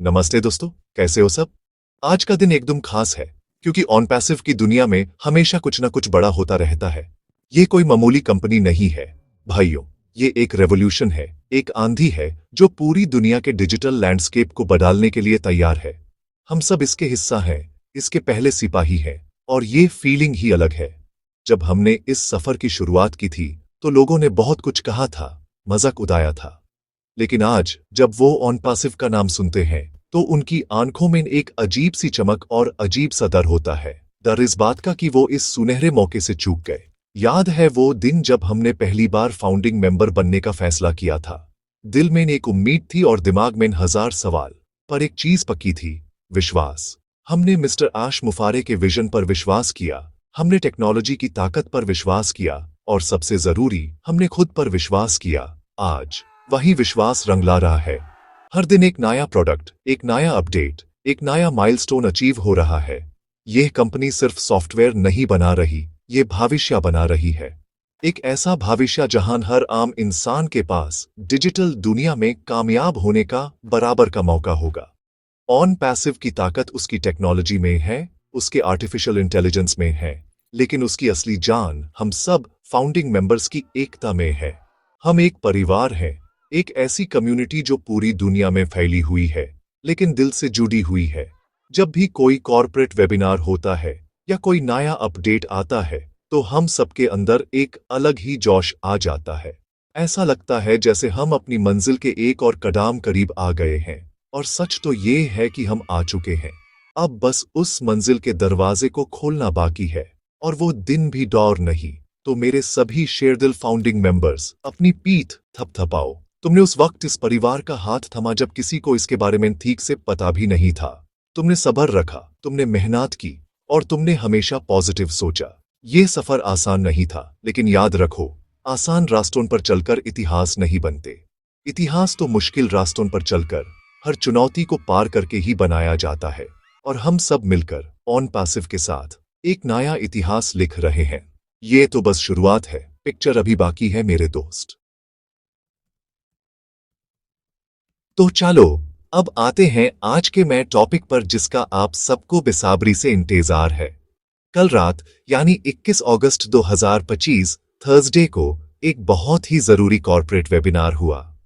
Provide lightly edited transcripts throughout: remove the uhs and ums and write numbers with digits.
नमस्ते दोस्तों, कैसे हो सब। आज का दिन एकदम खास है क्योंकि ऑन पैसिव की दुनिया में हमेशा कुछ ना कुछ बड़ा होता रहता है। ये कोई मामूली कंपनी नहीं है भाइयों, ये एक रेवोल्यूशन है, एक आंधी है जो पूरी दुनिया के डिजिटल लैंडस्केप को बदलने के लिए तैयार है। हम सब इसके हिस्सा हैं, इसके पहले सिपाही हैं, और ये फीलिंग ही अलग है। जब हमने इस सफर की शुरुआत की थी तो लोगों ने बहुत कुछ कहा था, मजाक उड़ाया था। लेकिन आज जब वो ऑन पैसिव का नाम सुनते हैं तो उनकी आंखों में एक अजीब सी चमक और अजीब सा डर होता है। डर इस बात का कि वो इस सुनहरे मौके से चूक गए। याद है वो दिन जब हमने पहली बार फाउंडिंग मेंबर बनने का फैसला किया था। दिल में एक उम्मीद थी और दिमाग में हजार सवाल, पर एक चीज पक्की थी, विश्वास। हमने मिस्टर आश मुफारे के विजन पर विश्वास किया, हमने टेक्नोलॉजी की ताकत पर विश्वास किया, और सबसे जरूरी, हमने खुद पर विश्वास किया। आज वही विश्वास रंग ला रहा है। हर दिन एक नया प्रोडक्ट, एक नया अपडेट, एक नया माइलस्टोन अचीव हो रहा है। यह कंपनी सिर्फ सॉफ्टवेयर नहीं बना रही, ये भविष्य बना रही है। एक ऐसा भविष्य जहां हर आम इंसान के पास डिजिटल दुनिया में कामयाब होने का बराबर का मौका होगा। ऑन पैसिव की ताकत उसकी टेक्नोलॉजी में है, उसके आर्टिफिशियल इंटेलिजेंस में है, लेकिन उसकी असली जान हम सब फाउंडिंग मेंबर्स की एकता में है। हम एक परिवार हैं, एक ऐसी कम्युनिटी जो पूरी दुनिया में फैली हुई है लेकिन दिल से जुड़ी हुई है। जब भी कोई कॉर्पोरेट वेबिनार होता है या कोई नया अपडेट आता है तो हम सबके अंदर एक अलग ही जोश आ जाता है। ऐसा लगता है जैसे हम अपनी मंजिल के एक और कदम करीब आ गए हैं। और सच तो ये है कि हम आ चुके हैं। अब बस उस मंजिल के दरवाजे को खोलना बाकी है, और वो दिन भी दौर नहीं। तो मेरे सभी शेरदिल फाउंडिंग मेंबर्स, अपनी पीठ थपथपाओ। तुमने उस वक्त इस परिवार का हाथ थमा जब किसी को इसके बारे में ठीक से पता भी नहीं था। तुमने सब्र रखा, तुमने मेहनत की, और तुमने हमेशा पॉजिटिव सोचा। ये सफर आसान नहीं था, लेकिन याद रखो, आसान रास्तों पर चलकर इतिहास नहीं बनते। इतिहास तो मुश्किल रास्तों पर चलकर, हर चुनौती को पार करके ही बनाया जाता है। और हम सब मिलकर ऑन पैसिव के साथ एक नया इतिहास लिख रहे हैं। ये तो बस शुरुआत है, पिक्चर अभी बाकी है मेरे दोस्त। तो चलो अब आते हैं आज के मैं टॉपिक पर जिसका आप सबको बेसब्री से इंतजार है। कल रात यानी 21 अगस्त 2025 थर्सडे को एक बहुत ही जरूरी कॉर्पोरेट वेबिनार हुआ।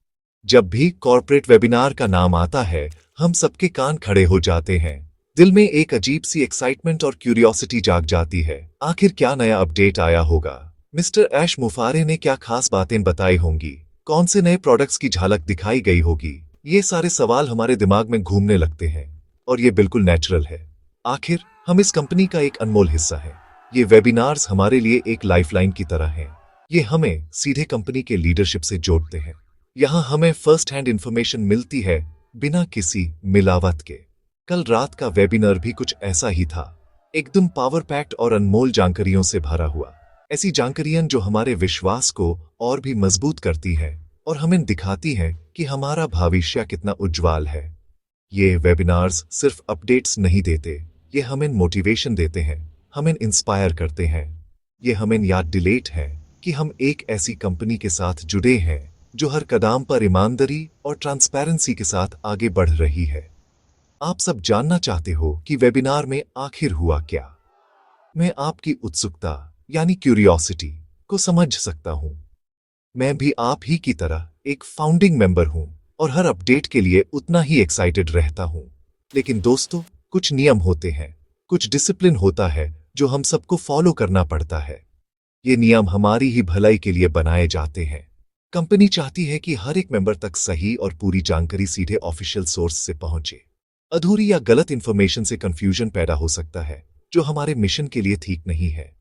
जब भी कॉर्पोरेट वेबिनार का नाम आता है हम सबके कान खड़े हो जाते हैं। दिल में एक अजीब सी एक्साइटमेंट और क्यूरियोसिटी जाग जाती है। आखिर क्या नया अपडेट आया होगा, मिस्टर ऐश मुफारे ने क्या खास बातें बताई होंगी, कौन से नए प्रोडक्ट्स की झलक दिखाई गई होगी। ये सारे सवाल हमारे दिमाग में घूमने लगते हैं, और ये बिल्कुल नेचुरल है। आखिर हम इस कंपनी का एक अनमोल हिस्सा है। ये वेबिनार्स हमारे लिए एक लाइफलाइन की तरह हैं। ये हमें सीधे कंपनी के लीडरशिप से जोड़ते हैं। यहाँ हमें फर्स्ट हैंड इंफॉर्मेशन मिलती है, बिना किसी मिलावट के। कल रात का वेबिनार भी कुछ ऐसा ही था, एकदम पावर पैक्ड और अनमोल जानकारियों से भरा हुआ। ऐसी जानकारियां जो हमारे विश्वास को और भी मजबूत करती है और हमें दिखाती है कि हमारा भविष्य कितना उज्जवल है। ये वेबिनार्स सिर्फ अपडेट्स नहीं देते, ये हमें मोटिवेशन देते हैं, हमें इंस्पायर करते हैं। ये हमें याद दिलाते हैं कि हम एक ऐसी कंपनी के साथ जुड़े हैं जो हर कदम पर ईमानदारी और ट्रांसपेरेंसी के साथ आगे बढ़ रही है। आप सब जानना चाहते हो कि वेबिनार में आखिर हुआ क्या। मैं आपकी उत्सुकता यानी क्यूरियोसिटी को समझ सकता हूं। मैं भी आप ही की तरह एक फाउंडिंग मेंबर हूं और हर अपडेट के लिए उतना ही एक्साइटेड रहता हूं। लेकिन दोस्तों, कुछ नियम होते हैं, कुछ डिसिप्लिन होता है जो हम सबको फॉलो करना पड़ता है। ये नियम हमारी ही भलाई के लिए बनाए जाते हैं। कंपनी चाहती है कि हर एक मेंबर तक सही और पूरी जानकारी सीधे ऑफिशियल सोर्स से पहुंचे। अधूरी या गलत इंफॉर्मेशन से कंफ्यूजन पैदा हो सकता है, जो हमारे मिशन के लिए ठीक नहीं है।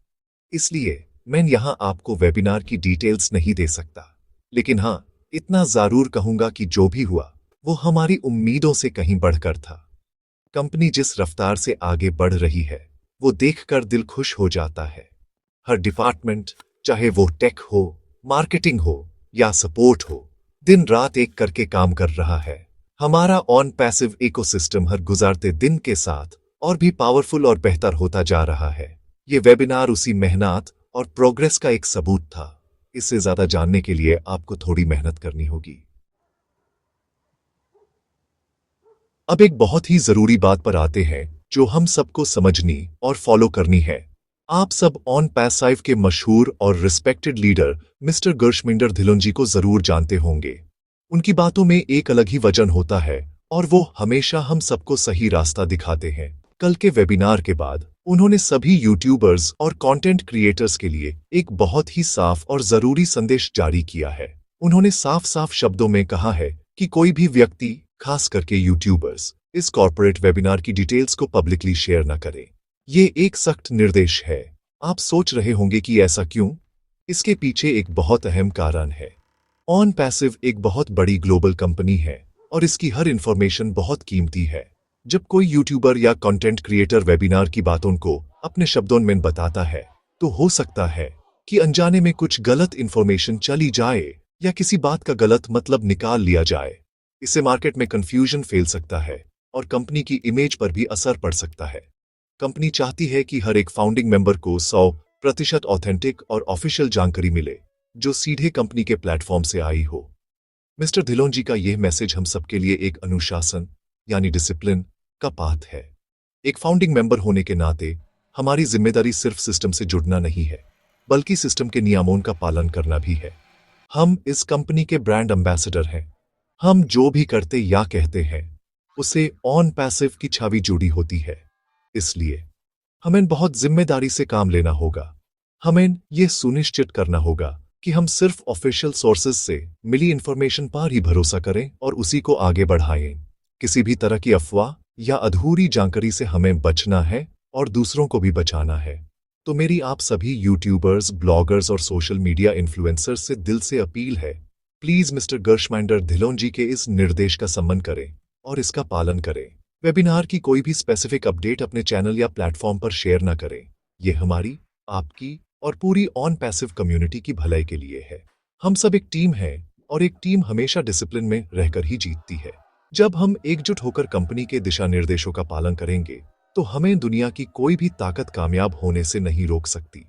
इसलिए मैं यहां आपको वेबिनार की डिटेल्स नहीं दे सकता, लेकिन हां, इतना जरूर कहूंगा कि जो भी हुआ वो हमारी उम्मीदों से कहीं बढ़कर था। कंपनी जिस रफ्तार से आगे बढ़ रही है वो देखकर दिल खुश हो जाता है। हर डिपार्टमेंट, चाहे वो टेक हो, मार्केटिंग हो या सपोर्ट हो, दिन रात एक करके काम कर रहा है। हमारा ऑन पैसिव इकोसिस्टम हर गुजारते दिन के साथ और भी पावरफुल और बेहतर होता जा रहा है। ये वेबिनार उसी मेहनत और प्रोग्रेस का एक सबूत था। इससे ज्यादा जानने के लिए आपको थोड़ी मेहनत करनी होगी। अब एक बहुत ही जरूरी बात पर आते हैं जो हम सबको समझनी और फॉलो करनी है। आप सब ऑन पैसाइव के मशहूर और रिस्पेक्टेड लीडर मिस्टर गुरशमिंदर धिल्लन जी को जरूर जानते होंगे। उनकी बातों में एक अलग ही वजन होता है और वो हमेशा हम सबको सही रास्ता दिखाते हैं। कल के वेबिनार के बाद उन्होंने सभी यूट्यूबर्स और कंटेंट क्रिएटर्स के लिए एक बहुत ही साफ और जरूरी संदेश जारी किया है। उन्होंने साफ साफ शब्दों में कहा है कि कोई भी व्यक्ति, खास करके यूट्यूबर्स, इस कॉर्पोरेट वेबिनार की डिटेल्स को पब्लिकली शेयर न करें। ये एक सख्त निर्देश है। आप सोच रहे होंगे कि ऐसा क्यों? इसके पीछे एक बहुत अहम कारण है। ऑन पैसिव एक बहुत बड़ी ग्लोबल कंपनी है और इसकी हर इंफॉर्मेशन बहुत कीमती है। जब कोई यूट्यूबर या कंटेंट क्रिएटर वेबिनार की बातों को अपने शब्दों में बताता है तो हो सकता है कि अनजाने में कुछ गलत इंफॉर्मेशन चली जाए या किसी बात का गलत मतलब निकाल लिया जाए। इससे मार्केट में कंफ्यूजन फैल सकता है और कंपनी की इमेज पर भी असर पड़ सकता है। कंपनी चाहती है कि हर एक फाउंडिंग मेंबर को 100% ऑथेंटिक और ऑफिशियल जानकारी मिले जो सीधे कंपनी के प्लेटफॉर्म से आई हो। मिस्टर धिल्लन जी का यह मैसेज हम सबके लिए एक अनुशासन यानी डिसिप्लिन का पाठ है। एक फाउंडिंग मेंबर होने के नाते हमारी जिम्मेदारी सिर्फ सिस्टम से जुड़ना नहीं है, बल्कि सिस्टम के नियमों का पालन करना भी है। हम इस कंपनी के ब्रांड एम्बेसडर हैं। हम जो भी करते या कहते हैं उसे ऑन पैसिव की छवि जुड़ी होती है। इसलिए हमें बहुत जिम्मेदारी से काम लेना होगा। हमें यह सुनिश्चित करना होगा कि हम सिर्फ ऑफिशियल सोर्सेज से मिली इंफॉर्मेशन पर ही भरोसा करें और उसी को आगे बढ़ाएं। किसी भी तरह की अफवाह या अधूरी जानकारी से हमें बचना है और दूसरों को भी बचाना है। तो मेरी आप सभी यूट्यूबर्स, ब्लॉगर्स और सोशल मीडिया इन्फ्लुएंसर्स से दिल से अपील है, प्लीज मिस्टर गुरशमिंदर धिल्लन जी के इस निर्देश का सम्मान करें और इसका पालन करें। वेबिनार की कोई भी स्पेसिफिक अपडेट अपने चैनल या प्लेटफॉर्म पर शेयर न करें। यह हमारी, आपकी और पूरी ऑन पैसिव कम्युनिटी की भलाई के लिए है। हम सब एक टीम है और एक टीम हमेशा डिसिप्लिन में रहकर ही जीतती है। जब हम एकजुट होकर कंपनी के दिशा निर्देशों का पालन करेंगे तो हमें दुनिया की कोई भी ताकत कामयाब होने से नहीं रोक सकती।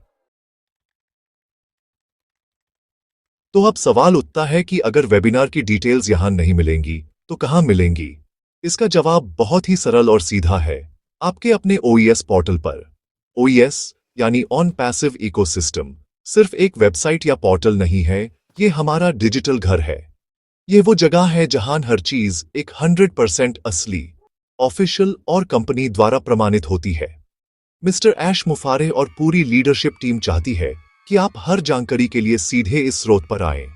तो अब सवाल उठता है कि अगर वेबिनार की डिटेल्स यहां नहीं मिलेंगी तो कहां मिलेंगी? इसका जवाब बहुत ही सरल और सीधा है, आपके अपने OES पोर्टल पर। OES यानी ऑन पैसिव इकोसिस्टम सिर्फ एक वेबसाइट या पोर्टल नहीं है, ये हमारा डिजिटल घर है। ये वो जगह है जहां हर चीज एक 100% असली, ऑफिशियल और कंपनी द्वारा प्रमाणित होती है। मिस्टर ऐश मुफारे और पूरी लीडरशिप टीम चाहती है कि आप हर जानकारी के लिए सीधे इस स्रोत पर आएं।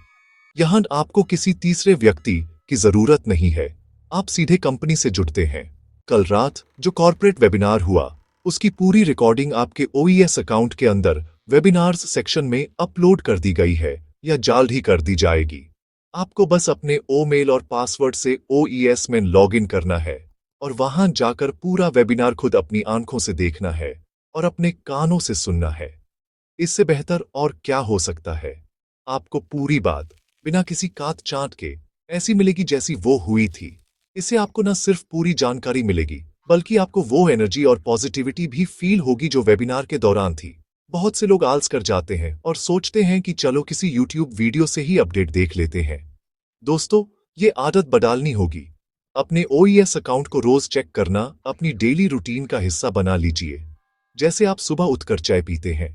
यहां आपको किसी तीसरे व्यक्ति की जरूरत नहीं है, आप सीधे कंपनी से जुड़ते हैं। कल रात जो कॉर्पोरेट वेबिनार हुआ उसकी पूरी रिकॉर्डिंग आपके OES अकाउंट के अंदर वेबिनार्स सेक्शन में अपलोड कर दी गई है या जल्द ही कर दी जाएगी। आपको बस अपने मेल और पासवर्ड से OES में लॉगिन करना है और वहां जाकर पूरा वेबिनार खुद अपनी आंखों से देखना है और अपने कानों से सुनना है। इससे बेहतर और क्या हो सकता है? आपको पूरी बात बिना किसी काट छांट के ऐसी मिलेगी जैसी वो हुई थी। इससे आपको न सिर्फ पूरी जानकारी मिलेगी बल्कि आपको वो एनर्जी और पॉजिटिविटी भी फील होगी जो वेबिनार के दौरान थी। बहुत से लोग आलस कर जाते हैं और सोचते हैं कि चलो किसी YouTube वीडियो से ही अपडेट देख लेते हैं। दोस्तों, ये आदत बदलनी होगी। अपने OES अकाउंट को रोज चेक करना अपनी डेली रूटीन का हिस्सा बना लीजिए, जैसे आप सुबह उठकर चाय पीते हैं।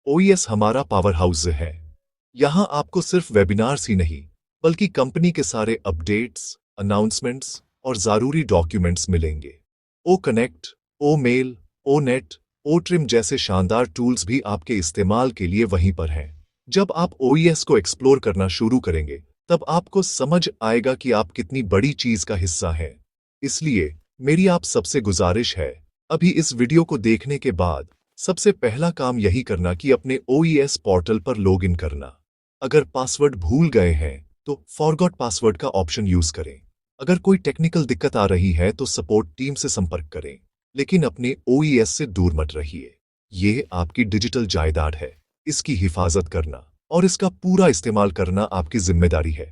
OES हमारा पावर हाउस है। यहां आपको सिर्फ वेबिनार्स ही नहीं बल्कि कंपनी के सारे अपडेट्स, अनाउंसमेंट्स और जरूरी डॉक्यूमेंट्स मिलेंगे। कनेक्ट, मेल, नेट, ट्रिम जैसे शानदार टूल्स भी आपके इस्तेमाल के लिए वहीं पर हैं। जब आप OES को एक्सप्लोर करना शुरू करेंगे तब आपको समझ आएगा कि आप कितनी बड़ी चीज का हिस्सा हैं। इसलिए मेरी आप सबसे गुजारिश है, अभी इस वीडियो को देखने के बाद सबसे पहला काम यही करना कि अपने OES पोर्टल पर लॉगिन करना। अगर पासवर्ड भूल गए हैं तो फॉरगॉट पासवर्ड का ऑप्शन यूज करें। अगर कोई टेक्निकल दिक्कत आ रही है तो सपोर्ट टीम से संपर्क करें, लेकिन अपने OES से दूर मत रहिए। ये आपकी डिजिटल जायदाद है, इसकी हिफाजत करना और इसका पूरा इस्तेमाल करना आपकी जिम्मेदारी है।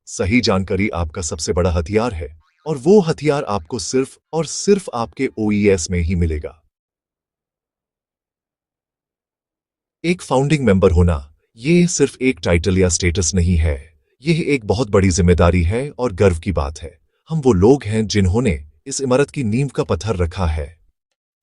सही जानकारी आपका सबसे बड़ा हथियार है और वो हथियार आपको सिर्फ और सिर्फ आपके OES में ही मिलेगा। एक फाउंडिंग मेंबर होना ये सिर्फ एक टाइटल या स्टेटस नहीं है, यह एक बहुत बड़ी जिम्मेदारी है और गर्व की बात है। हम वो लोग हैं जिन्होंने इस इमारत की नींव का पत्थर रखा है।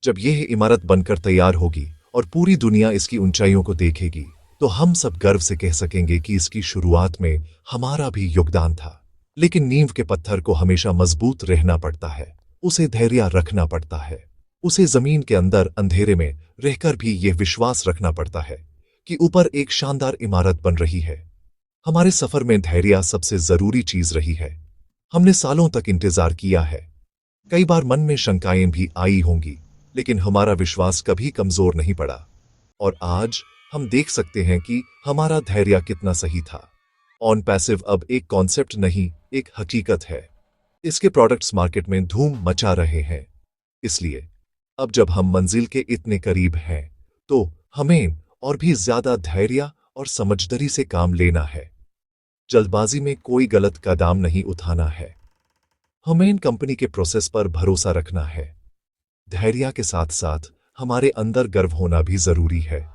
जब यह इमारत बनकर तैयार होगी और पूरी दुनिया इसकी ऊंचाइयों को देखेगी, तो हम सब गर्व से कह सकेंगे कि इसकी शुरुआत में हमारा भी योगदान था। लेकिन नींव के पत्थर को हमेशा मजबूत रहना पड़ता है, उसे धैर्य रखना पड़ता है, उसे जमीन के अंदर अंधेरे में रहकर भी यह विश्वास रखना पड़ता है कि ऊपर एक शानदार इमारत बन रही है। हमारे सफर में धैर्य सबसे जरूरी चीज रही है। हमने सालों तक इंतजार किया है। कई बार मन में शंकाएं भी आई होंगी, लेकिन हमारा विश्वास कभी कमजोर नहीं पड़ा। और आज हम देख सकते हैं कि हमारा धैर्य कितना सही था। ऑन पैसिव अब एक कॉन्सेप्ट नहीं, एक हकीकत है। इसके प्रोडक्ट्स मार्केट में धूम मचा रहे हैं। इसलिए अब जब हम मंजिल के इतने करीब हैं, तो हमें और भी ज्यादा धैर्य और समझदारी से काम लेना है। जल्दबाजी में कोई गलत कदम नहीं उठाना है। हमें इन कंपनी के प्रोसेस पर भरोसा रखना है। धैर्य के साथ साथ हमारे अंदर गर्व होना भी जरूरी है।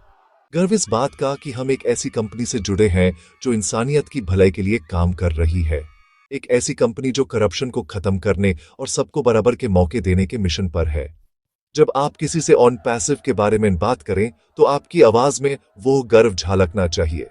गर्व इस बात का कि हम एक ऐसी कंपनी से जुड़े हैं जो इंसानियत की भलाई के लिए काम कर रही है। एक ऐसी कंपनी जो करप्शन को खत्म करने और सबको बराबर के मौके देने के मिशन पर है। जब आप किसी से ऑन पैसिव के बारे में बात करें, तो आपकी आवाज में वो गर्व झलकना चाहिए।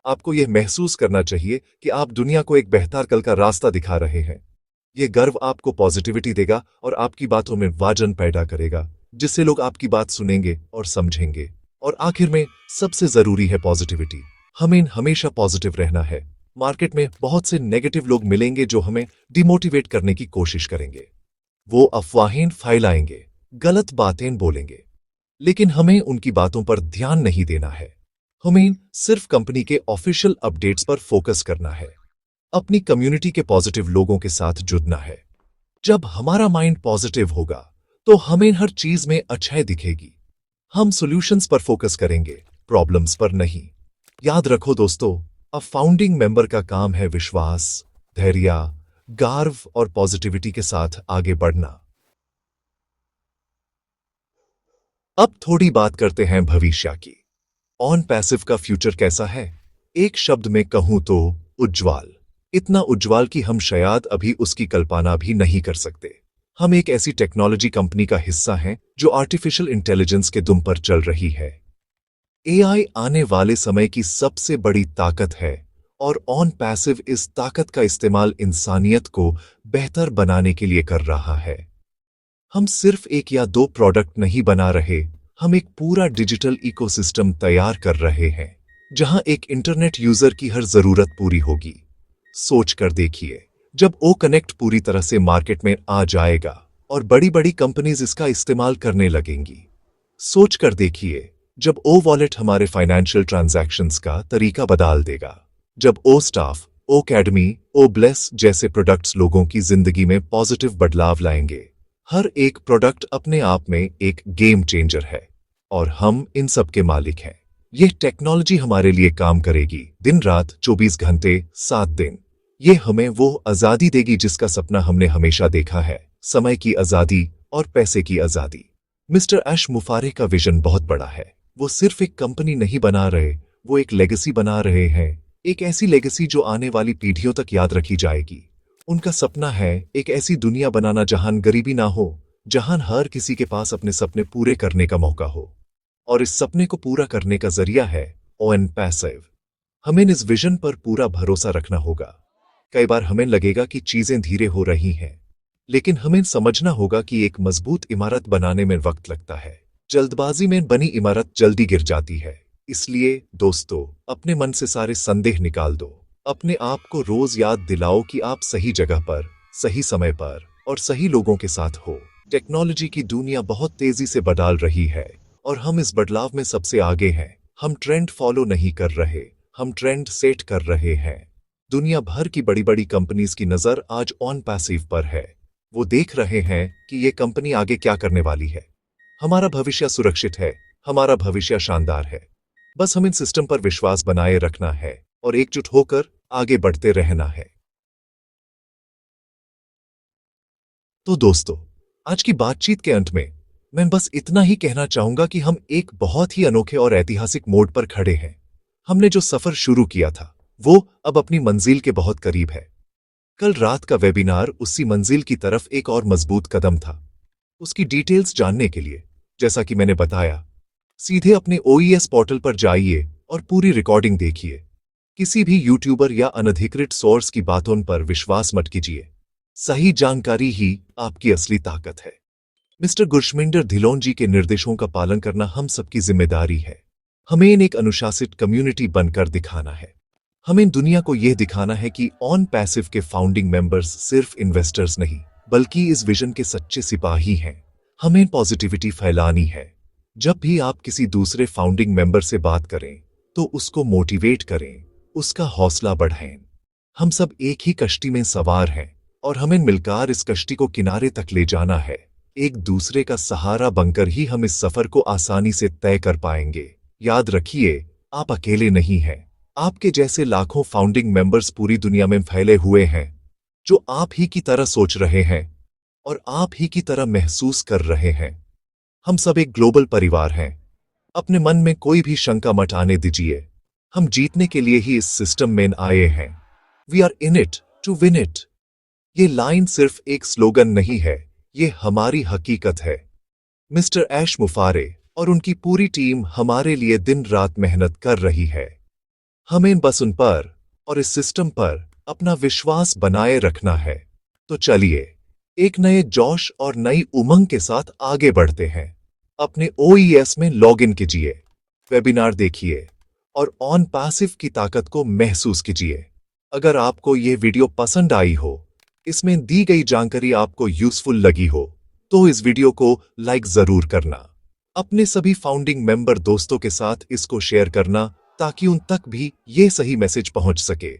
आपको यह महसूस करना चाहिए कि आप दुनिया को एक बेहतर कल का रास्ता दिखा रहे हैं। यह गर्व आपको पॉजिटिविटी देगा और आपकी बातों में वजन पैदा करेगा, जिससे लोग आपकी बात सुनेंगे और समझेंगे। और आखिर में सबसे जरूरी है पॉजिटिविटी। हमें हमेशा पॉजिटिव रहना है। मार्केट में बहुत से नेगेटिव लोग मिलेंगे जो हमें डिमोटिवेट करने की कोशिश करेंगे। वो अफवाहें फैलाएंगे, गलत बातें बोलेंगे, लेकिन हमें उनकी बातों पर ध्यान नहीं देना है। हमें सिर्फ कंपनी के ऑफिशियल अपडेट्स पर फोकस करना है। अपनी कम्युनिटी के पॉजिटिव लोगों के साथ जुड़ना है। जब हमारा माइंड पॉजिटिव होगा, तो हमें हर चीज में अच्छाई दिखेगी। हम सॉल्यूशंस पर फोकस करेंगे, प्रॉब्लम्स पर नहीं। याद रखो दोस्तों, अब फाउंडिंग मेंबर का काम है विश्वास, धैर्य, गर्व और पॉजिटिविटी के साथ आगे बढ़ना। अब थोड़ी बात करते हैं भविष्य की। ऑन पैसिव का फ्यूचर कैसा है? एक शब्द में कहूं तो उज्ज्वल। इतना उज्ज्वल कि हम शायद अभी उसकी कल्पना भी नहीं कर सकते। हम एक ऐसी टेक्नोलॉजी कंपनी का हिस्सा हैं जो आर्टिफिशियल इंटेलिजेंस के दुम पर चल रही है। एआई आने वाले समय की सबसे बड़ी ताकत है और ऑन पैसिव इस ताकत का इस्तेमाल इंसानियत को बेहतर बनाने के लिए कर रहा है। हम सिर्फ एक या दो प्रोडक्ट नहीं बना रहे, हम एक पूरा डिजिटल इकोसिस्टम तैयार कर रहे हैं, जहां एक इंटरनेट यूजर की हर जरूरत पूरी होगी। सोच कर देखिए, जब ओ कनेक्ट पूरी तरह से मार्केट में आ जाएगा और बड़ी बड़ी कंपनीज इसका इस्तेमाल करने लगेंगी। सोच कर देखिए, जब ओ वॉलेट हमारे फाइनेंशियल ट्रांजैक्शंस का तरीका बदल देगा। जब ओ स्टाफ, ओ अकेडमी, ओ ब्लेस जैसे प्रोडक्ट्स लोगों की जिंदगी में पॉजिटिव बदलाव लाएंगे। हर एक प्रोडक्ट अपने आप में एक गेम चेंजर है और हम इन सब के मालिक हैं। यह टेक्नोलॉजी हमारे लिए काम करेगी दिन रात 24 घंटे 7 दिन। ये हमें वो आजादी देगी जिसका सपना हमने हमेशा देखा है, समय की आजादी और पैसे की आजादी। मिस्टर ऐश मुफारे का विजन बहुत बड़ा है। वो सिर्फ एक कंपनी नहीं बना रहे, वो एक लेगेसी बना रहे हैं। एक ऐसी लेगेसी जो आने वाली पीढ़ियों तक याद रखी जाएगी। उनका सपना है एक ऐसी दुनिया बनाना जहां गरीबी ना हो, जहां हर किसी के पास अपने सपने पूरे करने का मौका हो। और इस सपने को पूरा करने का जरिया है ऑन पैसिव। हमें इस विजन पर पूरा भरोसा रखना होगा। कई बार हमें लगेगा कि चीजें धीरे हो रही हैं, लेकिन हमें समझना होगा कि एक मजबूत इमारत बनाने में वक्त लगता है। जल्दबाजी में बनी इमारत जल्दी गिर जाती है। इसलिए दोस्तों, अपने मन से सारे संदेह निकाल दो। अपने आप को रोज याद दिलाओ कि आप सही जगह पर, सही समय पर और सही लोगों के साथ हो। टेक्नोलॉजी की दुनिया बहुत तेजी से बदल रही है और हम इस बदलाव में सबसे आगे हैं। हम ट्रेंड फॉलो नहीं कर रहे, हम ट्रेंड सेट कर रहे हैं। दुनिया भर की बड़ी बड़ी कंपनीज की नजर आज ऑन पैसिव पर है। वो देख रहे हैं कि ये कंपनी आगे क्या करने वाली है। हमारा भविष्य सुरक्षित है, हमारा भविष्य शानदार है। बस हमें सिस्टम पर विश्वास बनाए रखना है और एकजुट होकर आगे बढ़ते रहना है। तो दोस्तों, आज की बातचीत के अंत में मैं बस इतना ही कहना चाहूंगा कि हम एक बहुत ही अनोखे और ऐतिहासिक मोड़ पर खड़े हैं। हमने जो सफर शुरू किया था, वो अब अपनी मंजिल के बहुत करीब है। कल रात का वेबिनार उसी मंजिल की तरफ एक और मजबूत कदम था। उसकी डिटेल्स जानने के लिए, जैसा कि मैंने बताया, सीधे अपने ओईएस पोर्टल पर जाइए और पूरी रिकॉर्डिंग देखिए। किसी भी यूट्यूबर या अनधिकृत सोर्स की बातों पर विश्वास मत कीजिए। सही जानकारी ही आपकी असली ताकत है। मिस्टर गुरशमिंदर धिलोन जी के निर्देशों का पालन करना हम सबकी जिम्मेदारी है। हमें एक अनुशासित कम्युनिटी बनकर दिखाना है। हमें दुनिया को यह दिखाना है कि ऑन पैसिव के फाउंडिंग मेंबर्स सिर्फ इन्वेस्टर्स नहीं, बल्कि इस विजन के सच्चे सिपाही हैं। हमें पॉजिटिविटी फैलानी है। जब भी आप किसी दूसरे फाउंडिंग मेंबर से बात करें, तो उसको मोटिवेट करें, उसका हौसला बढ़ाएं। हम सब एक ही कश्ती में सवार हैं और हमें मिलकर इस कश्ती को किनारे तक ले जाना है। एक दूसरे का सहारा बनकर ही हम इस सफर को आसानी से तय कर पाएंगे। याद रखिए, आप अकेले नहीं हैं। आपके जैसे लाखों फाउंडिंग मेंबर्स पूरी दुनिया में फैले हुए हैं, जो आप ही की तरह सोच रहे हैं और आप ही की तरह महसूस कर रहे हैं। हम सब एक ग्लोबल परिवार हैं। अपने मन में कोई भी शंका मत आने दीजिए। हम जीतने के लिए ही इस सिस्टम में आए हैं। We are in it to win it. ये लाइन सिर्फ एक स्लोगन नहीं है, ये हमारी हकीकत है। मिस्टर ऐश मुफारे और उनकी पूरी टीम हमारे लिए दिन रात मेहनत कर रही है। हमें बस उन पर और इस सिस्टम पर अपना विश्वास बनाए रखना है। तो चलिए, एक नए जोश और नई उमंग के साथ आगे बढ़ते हैं। अपने ओईएस में लॉगिन कीजिए, वेबिनार देखिए और ऑन पैसिव की ताकत को महसूस कीजिए। अगर आपको यह वीडियो पसंद आई हो, इसमें दी गई जानकारी आपको यूजफुल लगी हो, तो इस वीडियो को लाइक जरूर करना। अपने सभी फाउंडिंग मेंबर दोस्तों के साथ इसको शेयर करना, ताकि उन तक भी ये सही मैसेज पहुंच सके।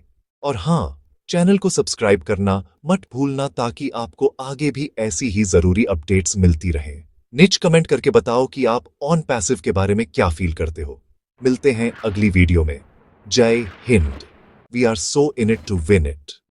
और हाँ, चैनल को सब्सक्राइब करना मत भूलना, ताकि आपको आगे भी ऐसी ही जरूरी अपडेट्स मिलती रहे। नीचे कमेंट करके बताओ कि आप ऑन पैसिव के बारे में क्या फील करते हो। मिलते हैं अगली वीडियो में। Jai Hind. We are so in it to win it.